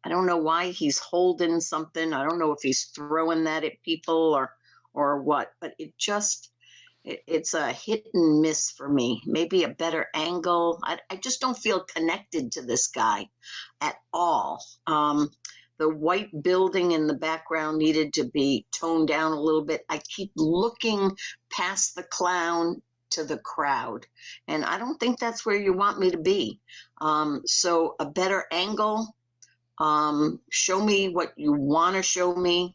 C: I don't know why he's holding something. I don't know if he's throwing that at people or what, but it's a hit and miss for me. Maybe a better angle. I just don't feel connected to this guy at all. The white building in the background needed to be toned down a little bit. I keep looking past the clown to the crowd, and I don't think that's where you want me to be. So a better angle. Show me what you want to show me.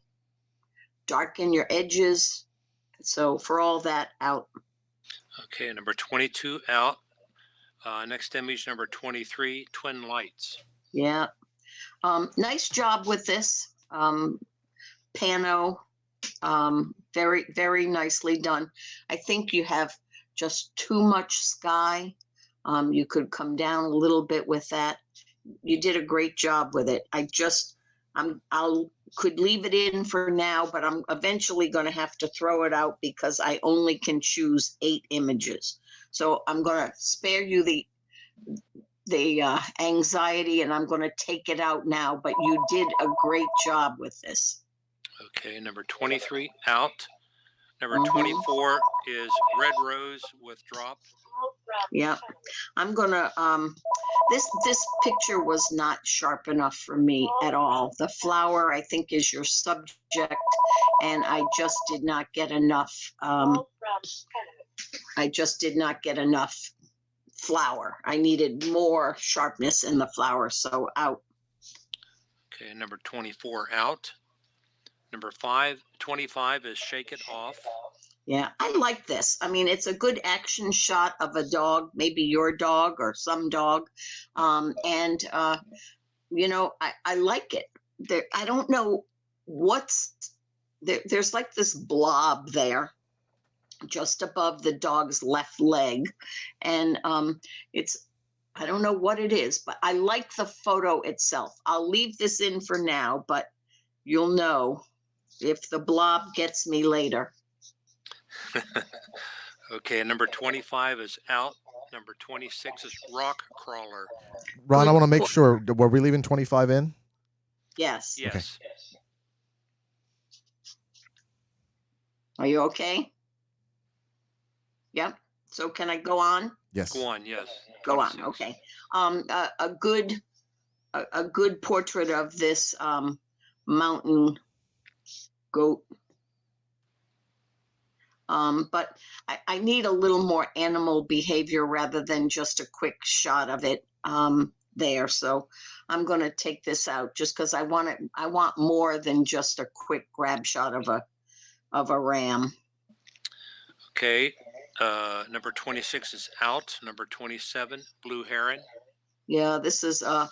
C: Darken your edges. So for all that, out.
B: Okay, number 22 out. Next image, number 23, twin lights.
C: Yeah. Nice job with this. Pano, very, very nicely done. I think you have just too much sky. You could come down a little bit with that. You did a great job with it. I'll could leave it in for now, but I'm eventually going to have to throw it out because I only can choose 8 images. So I'm going to spare you the anxiety, and I'm going to take it out now, but you did a great job with this.
B: Okay, number 23 out. Number 24 is red rose with drop.
C: Yeah, I'm gonna this picture was not sharp enough for me at all. The flower, I think, is your subject, and I just did not get enough. I just did not get enough flower. I needed more sharpness in the flower, so out.
B: Okay, number 24 out. Number 25 is shake it off.
C: Yeah, I like this. I mean, it's a good action shot of a dog, maybe your dog or some dog. And I like it. I don't know what's there. There's like this blob there just above the dog's left leg. And I don't know what it is, but I like the photo itself. I'll leave this in for now, but you'll know if the blob gets me later.
B: Okay, number 25 is out. Number 26 is rock crawler.
A: Ron, I want to make sure, were we leaving 25 in?
C: Yes.
B: Yes.
A: Okay.
C: Are you okay? Yep. So can I go on?
A: Yes.
B: Go on, yes.
C: Go
B: 26.
C: on. Okay. A good portrait of this mountain goat. But I need a little more animal behavior rather than just a quick shot of it. there. So I'm going to take this out just because I want more than just a quick grab shot of a ram.
B: Okay. Number 26 is out. Number 27, blue heron.
C: Yeah, this is a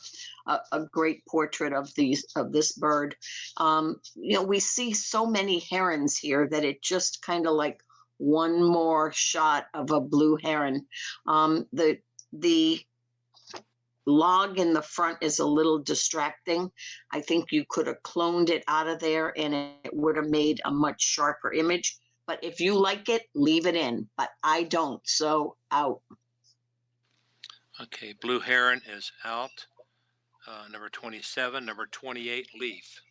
C: great portrait of this bird. We see so many herons here that it just kind of like one more shot of a blue heron. The log in the front is a little distracting. I think you could have cloned it out of there and it would have made a much sharper image. But if you like it, leave it in. But I don't, so out.
B: Okay, blue heron is out. Number 27, number 28, leaf.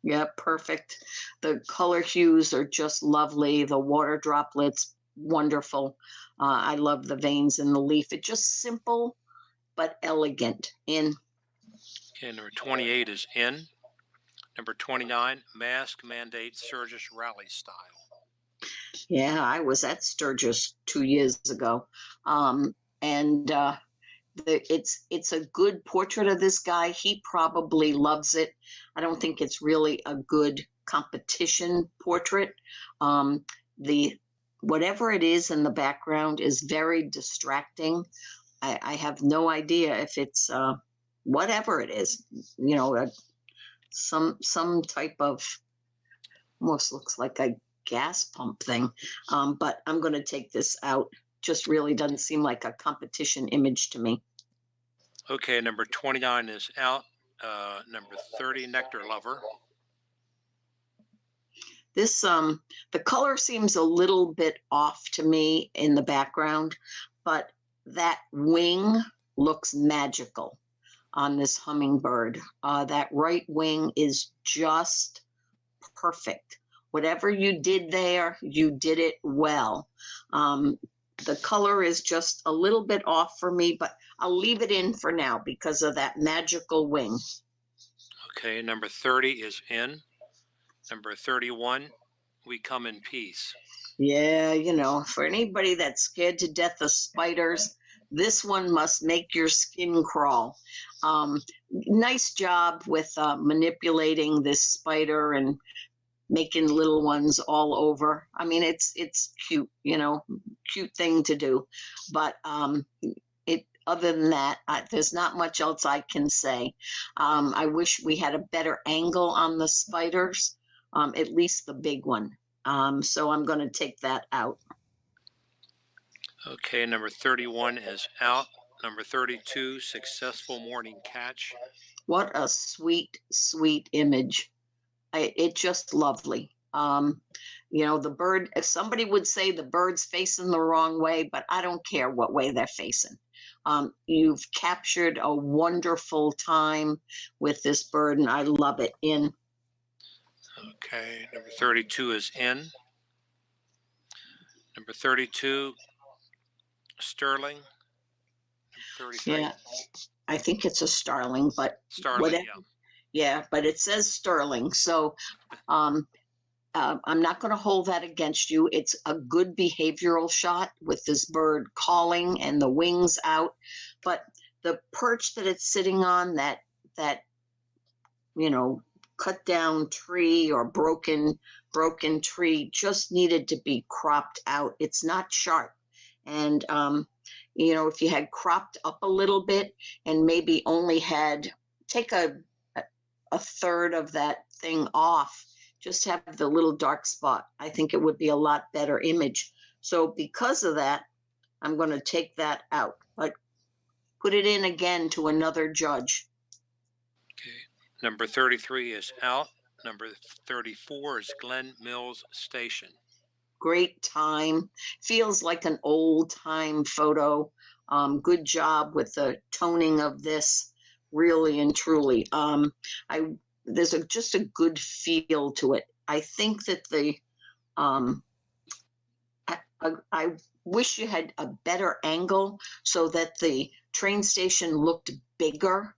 C: Yeah, perfect. The color hues are just lovely. The water droplets, wonderful. I love the veins in the leaf. It's just simple but elegant. In.
B: Okay, number 28 is in. Number 29, mask mandate Sturgis rally style.
C: Yeah, I was at Sturgis 2 years ago. And it's a good portrait of this guy. He probably loves it. I don't think it's really a good competition portrait. The whatever it is in the background is very distracting. I have no idea if it's whatever it is. Some type of, almost looks like a gas pump thing. But I'm going to take this out. Just really doesn't seem like a competition image to me.
B: Okay, number 29 is out. Number 30, nectar lover.
C: This the color seems a little bit off to me in the background, but that wing looks magical on this hummingbird. That right wing is just perfect. Whatever you did there, you did it well. The color is just a little bit off for me, but I'll leave it in for now because of that magical wing.
B: Okay, number 30 is in. Number 31, we come in peace.
C: Yeah, for anybody that's scared to death of spiders, this one must make your skin crawl. Nice job with manipulating this spider and making little ones all over. I mean, it's cute, cute thing to do. But other than that, there's not much else I can say. I wish we had a better angle on the spiders, at least the big one. So I'm going to take that out.
B: Okay, number 31 is out. Number 32, successful morning catch.
C: What a sweet, sweet image. It's just lovely. The bird, if somebody would say the bird's facing the wrong way, but I don't care what way they're facing. You've captured a wonderful time with this bird, and I love it. In.
B: Okay, number 32 is in. Number 32, sterling. Number 33.
C: Yeah, I think it's a starling, but
B: starling,
C: whatever.
B: yeah.
C: Yeah, but it says sterling, so I'm not going to hold that against you. It's a good behavioral shot with this bird calling and the wings out, but the perch that it's sitting on, that cut down tree or broken tree, just needed to be cropped out. It's not sharp, and if you had cropped up a little bit and maybe only had take a third of that thing off, just have the little dark spot, I think it would be a lot better image. So because of that, I'm going to take that out, but put it in again to another judge.
B: Okay, number 33 is out. Number 34 is Glen Mills Station.
C: Great time. Feels like an old time photo. Good job with the toning of this. Really and truly, there's just a good feel to it. I think that I wish you had a better angle so that the train station looked bigger,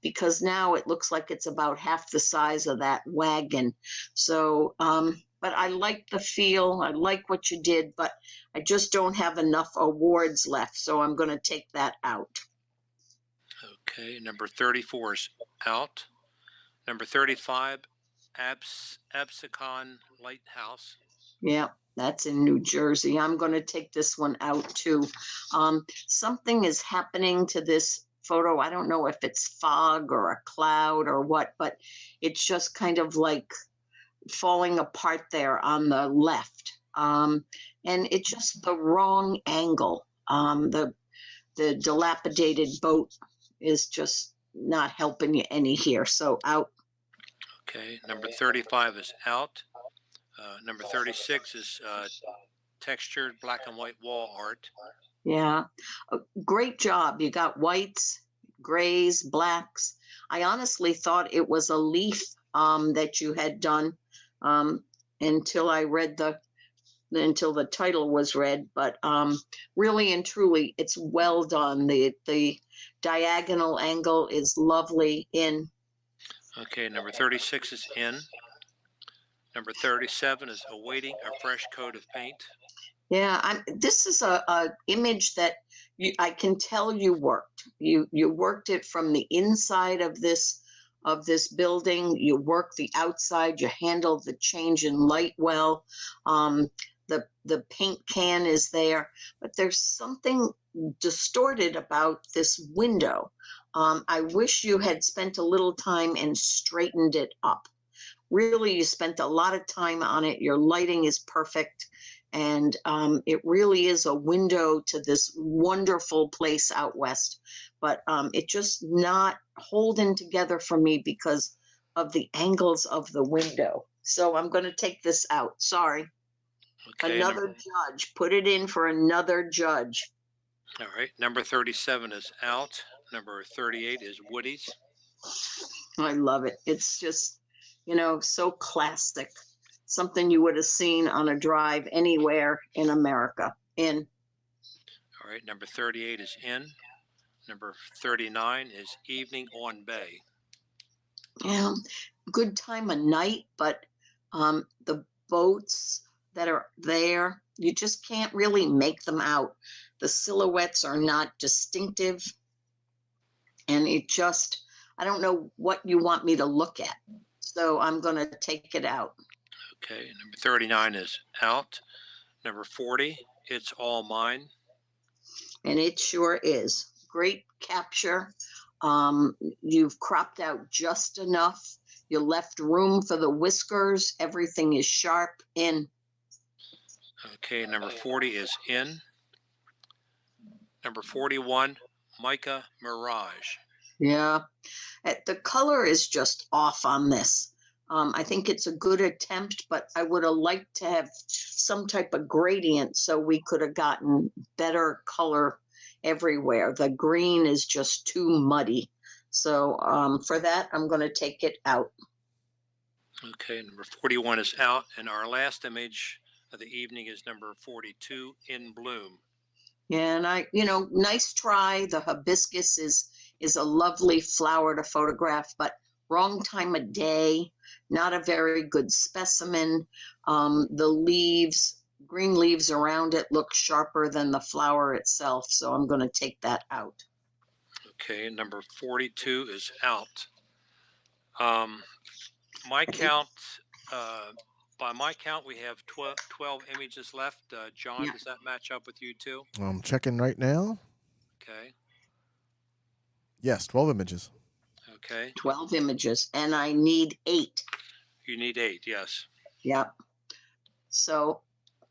C: because now it looks like it's about half the size of that wagon. So, but I like the feel. I like what you did, but I just don't have enough awards left, so I'm going to take that out.
B: Okay, number 34 is out. Number 35, Absecon Lighthouse.
C: Yeah, that's in New Jersey. I'm going to take this one out too. Something is happening to this photo. I don't know if it's fog or a cloud or what, but it's just kind of like falling apart there on the left. And it's just the wrong angle. The dilapidated boat is just not helping you any here. So out.
B: Okay, number 35 is out. Number 36 is textured black and white wall art.
C: Yeah, great job. You got whites, grays, blacks. I honestly thought it was a leaf that you had done until I read until the title was read. But really and truly, it's well done. The diagonal angle is lovely. In.
B: Okay, number 36 is in. Number 37 is awaiting a fresh coat of paint.
C: Yeah, this is a image that I can tell you worked. You worked it from the inside of this building. You work the outside. You handled the change in light well. The paint can is there, but there's something distorted about this window. I wish you had spent a little time and straightened it up. Really, you spent a lot of time on it. Your lighting is perfect. And it really is a window to this wonderful place out west. But it just not holding together for me because of the angles of the window. So I'm going to take this out. Sorry.
B: Okay,
C: Another judge. Put it in for another judge.
B: All right. Number 37 is out. Number 38 is Woody's.
C: I love it. It's just, so classic. Something you would have seen on a drive anywhere in America. In.
B: All right. Number 38 is in. Number 39 is Evening on Bay.
C: Yeah, good time of night, but the boats that are there, you just can't really make them out. The silhouettes are not distinctive. And I don't know what you want me to look at. So I'm going to take it out.
B: Okay. Number 39 is out. Number 40, It's All Mine.
C: And it sure is. Great capture. You've cropped out just enough. You left room for the whiskers. Everything is sharp. In.
B: Okay. Number 40 is in. Number 41, Mica Mirage.
C: Yeah. The color is just off on this. I think it's a good attempt, but I would have liked to have some type of gradient so we could have gotten better color everywhere. The green is just too muddy. So for that, I'm going to take it out.
B: Okay, number 41 is out. And our last image of the evening is number 42, In Bloom.
C: Yeah, and nice try. The hibiscus is a lovely flower to photograph, but wrong time of day. Not a very good specimen. The green leaves around it look sharper than the flower itself, so I'm going to take that out.
B: Okay, number 42 is out. My count, by my count, we have 12 images left. John,
C: Yeah.
B: does that match up with you too?
A: I'm checking right now.
B: Okay.
A: Yes, 12 images.
B: Okay.
C: 12 images, and I need 8.
B: You need 8, yes.
C: Yep. So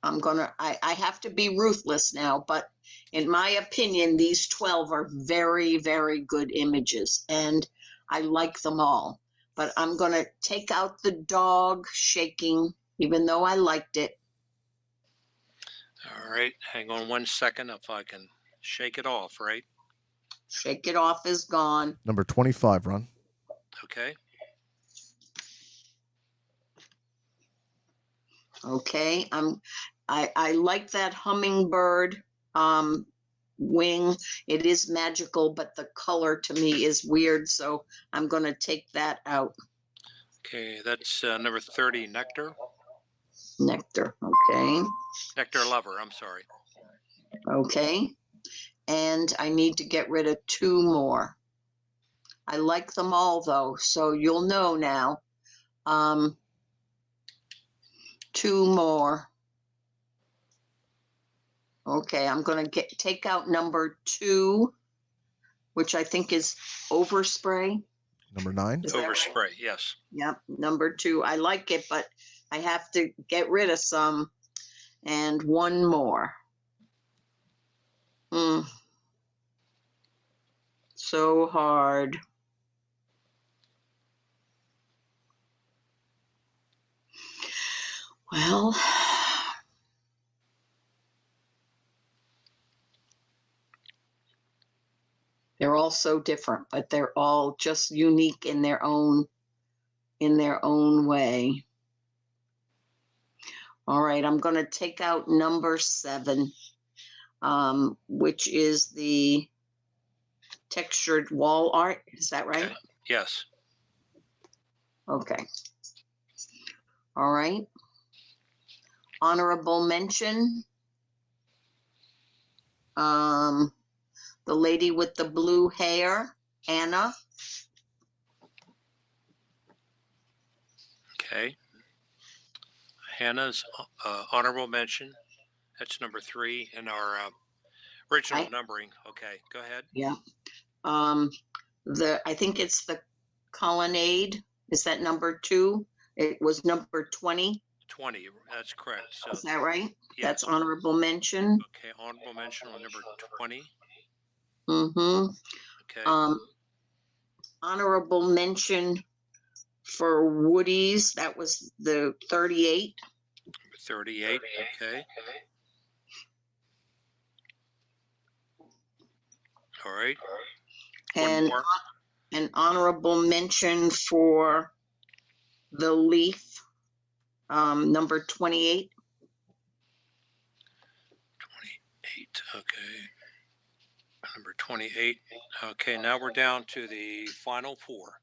C: I have to be ruthless now, but in my opinion, these 12 are very, very good images, and I like them all. But I'm going to take out the dog shaking, even though I liked it.
B: All right. Hang on 1 second if I can shake it off, right?
C: Shake it off is gone.
A: Number 25, Ron.
B: Okay.
C: Okay. I like that hummingbird wing. It is magical, but the color to me is weird, so I'm going to take that out.
B: Okay, that's number 30, Nectar.
C: Nectar. Okay.
B: Nectar Lover, I'm sorry.
C: Okay. And I need to get rid of 2 more. I like them all though, so you'll know now. Two more. Okay, I'm going to take out number 2, which I think is overspray.
A: Number 9.
C: Is that right?
B: Overspray, yes.
C: Yep, number 2. I like it, but I have to get rid of some. And one more. So hard. Well, they're all so different, but they're all just unique in their own way. All right, I'm going to take out number 7, which is the textured wall art. Is that right?
B: Okay. Yes.
C: Okay. All right. Honorable mention. The lady with the blue hair, Anna.
B: Okay. Hannah's honorable mention. That's number 3 in our original numbering. Okay, go ahead.
C: Yeah. I think it's the colonnade. Is that number 2? It was number 20.
B: 20. That's correct. So,
C: is that right?
B: Yes.
C: That's honorable mention.
B: Okay, honorable mention on number 20.
C: Mm-hmm.
B: Okay.
C: Honorable mention for Woody's. That was the 38.
B: Number 38. Okay. All right.
C: And
B: more.
C: An honorable mention for the leaf, number 28.
B: 28. Okay. Number 28. Okay, now we're down to the final 4.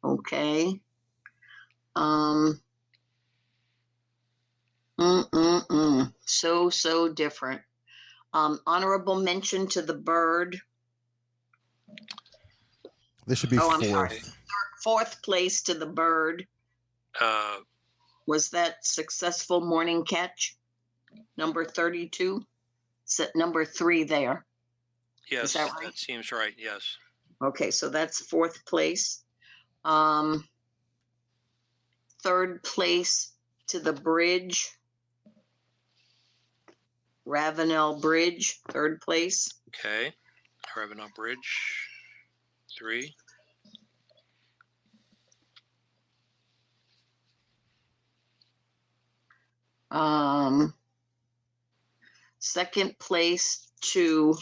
C: Okay. So different. Honorable mention to the bird.
A: This should be
C: I'm
A: 4th.
C: sorry. 4th place to the bird. Was that successful morning catch? Number 32. Set number 3 there.
B: Yes,
C: is that right?
B: That seems right. Yes.
C: Okay, so that's 4th place. 3rd place to the bridge. Ravenel Bridge, 3rd place.
B: Okay. Ravenel Bridge, 3.
C: Second place to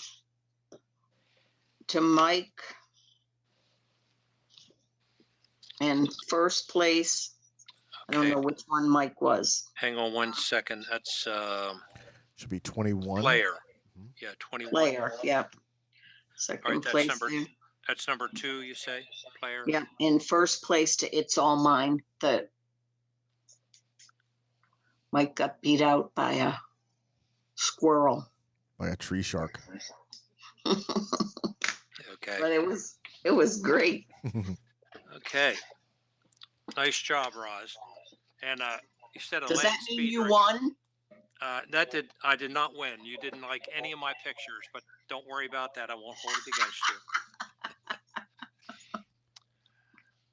C: Mike. And first place, I don't know which one Mike was.
B: Hang on one second. That's
A: should be 21.
B: Player. Yeah, 21.
C: Player, yeah. Second place.
B: That's number 2, you say? Player.
C: Yeah, in first place to It's All Mine. The Mike got beat out by a squirrel.
A: By a tree shark.
B: Okay.
C: But it was great.
B: Okay. Nice job, Roz. And you said
C: Does that mean you won?
B: I did not win. You didn't like any of my pictures, but don't worry about that. I won't hold it against you.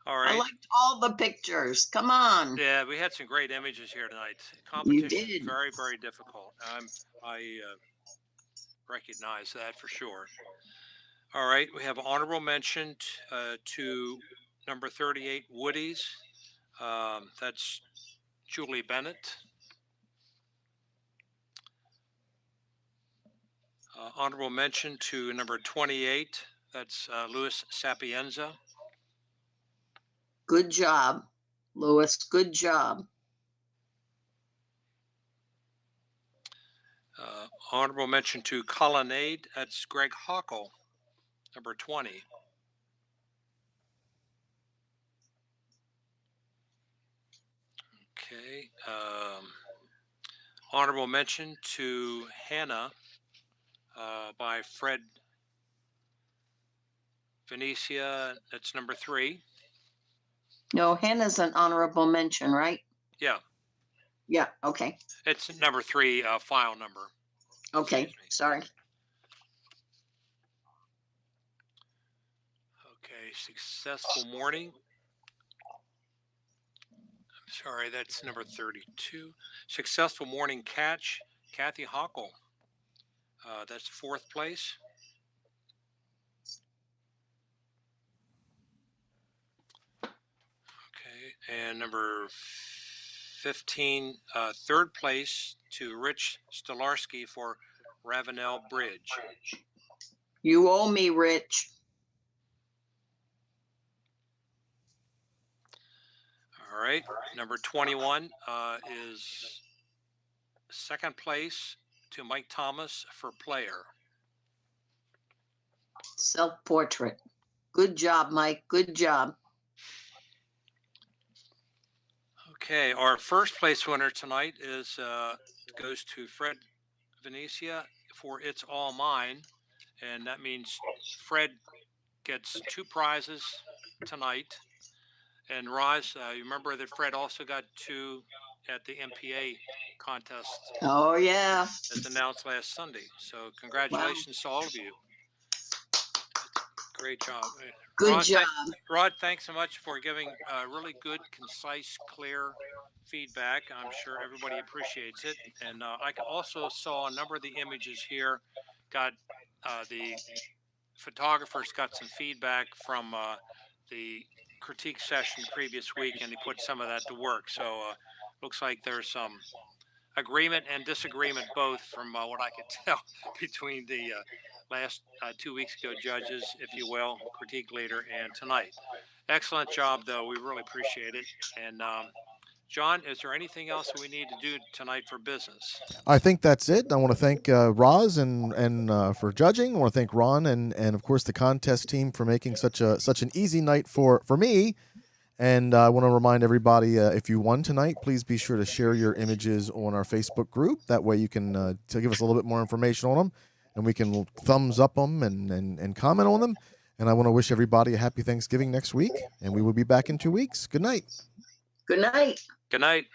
B: All right.
C: I liked all the pictures. Come on.
B: Yeah, we had some great images here tonight.
C: You
B: Competition
C: did.
B: is very, very difficult. I recognize that for sure. All right, we have honorable mention to number 38, Woody's. That's Julie Bennett. Honorable mention to number 28. That's Louis Sapienza.
C: Good job, Louis. Good job.
B: Honorable mention to Colonnade. That's Greg Hockle, number 20. Okay. Honorable mention to Hannah by Fred Venetia, that's number 3.
C: No, Hannah's an honorable mention, right?
B: Yeah,
C: Yeah, okay.
B: it's number 3 file number.
C: Okay,
B: Excuse me.
C: sorry.
B: Okay, Successful Morning. Sorry, that's number 32. Successful Morning Catch, Kathy Hockle. That's 4th place. Okay, and number 15, 3rd place to Rich Stolarski for Ravenel Bridge.
C: You owe me, Rich.
B: All right, number 21 is 2nd place to Mike Thomas for Player.
C: Self-portrait. Good job, Mike. Good job.
B: Okay, our first place winner tonight is goes to Fred Venetia for It's All Mine, and that means Fred gets 2 prizes tonight. And Roz, you remember that Fred also got 2 at the MPA contest
C: Oh, yeah.
B: as announced last Sunday. So congratulations to all of you. Great job.
C: Good job.
B: Rod, thanks so much for giving really good, concise, clear feedback. I'm sure everybody appreciates it. And I also saw a number of the images here. Got the photographers got some feedback from the critique session previous week, and they put some of that to work. So looks like there's some agreement and disagreement both from what I could tell between the last 2 weeks ago judges, if you will, critique leader, and tonight. Excellent job, though. We really appreciate it. And John, is there anything else we need to do tonight for business?
A: I think that's it. I want to thank Roz and for judging. I want to thank Ron and of course the contest team for making such an easy night for me. And I want to remind everybody, if you won tonight, please be sure to share your images on our Facebook group. That way you can to give us a little bit more information on them, and we can thumbs up them and comment on them. And I want to wish everybody a happy Thanksgiving next week, and we will be back in 2 weeks. Good night.
C: Good night.
B: Good night.